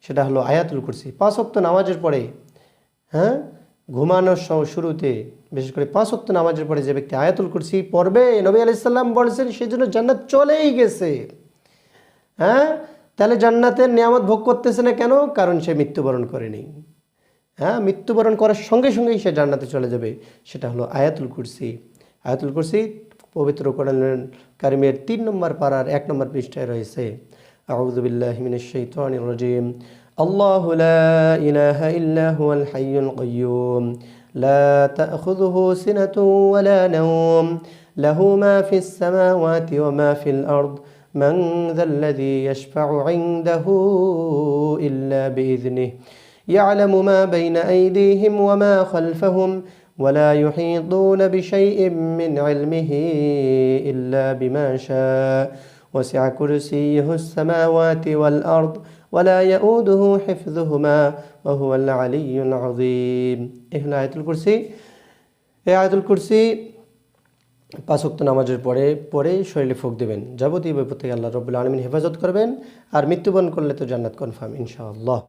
সেটা হলো আয়াতুল কুরসি। 5 ওয়াক্ত নামাজের পরে, হ্যাঁ, ঘুমানোর শুরুতে, বিশেষ করে 5 ওয়াক্ত নামাজের পরে যে ব্যক্তি আয়াতুল কুরসি পড়বে, নবী আলাইহিস সালাম বলেছেন সেজন্য জান্নাত চলেই গেছে। হ্যাঁ, তাহলে জান্নাতের নিয়ামত ভোগ করতেছে না কেন? কারণ সে মৃত্যুবরণ করেনি। হ্যাঁ, মৃত্যুবরণ করার সঙ্গে সঙ্গেই সে জান্নাতে চলে যাবে। সেটা হলো আয়াতুল কুরসি। আয়াতুল কুরসি পবিত্র কোরআন কারিমের 3 নম্বর পারার 1 নম্বর পৃষ্ঠায় রয়েছে। আউযু বিল্লাহি মিনাশ শাইতানির রাজিম। আল্লাহু লা ইলাহা ইল্লা হুয়াল হাইয়ুল কাইয়্যুম লা তা'খুযুহু সিনাতুন ওয়া লা নাওম লাহু মা ফিস সামাওয়াতি ওয়া মা ফিল আরদ মান যাল্লাযী ইয়াশফা'ু 'ইনদাহু ইল্লা বিইذনিহি يعلم ما بين أيديهم وما خلفهم ولا يحيطون بشيء من علمه إلا بما شاء وسع كرسيه السماوات والأرض ولا يؤوده حفظهما وهو العلي العظيم. إهلا آية الكرسي. آية الكرسي 5 ওয়াক্ত নামাজের পরে শরীরে ফুঁক দেবেন। যাবতীয় বিপদ থেকে আল্লাহ রাব্বুল আলামিন হেফাজত করবেন। আর মৃত্যুবরণ করলে তো জান্নাত কনফার্ম ইনশাআল্লাহ।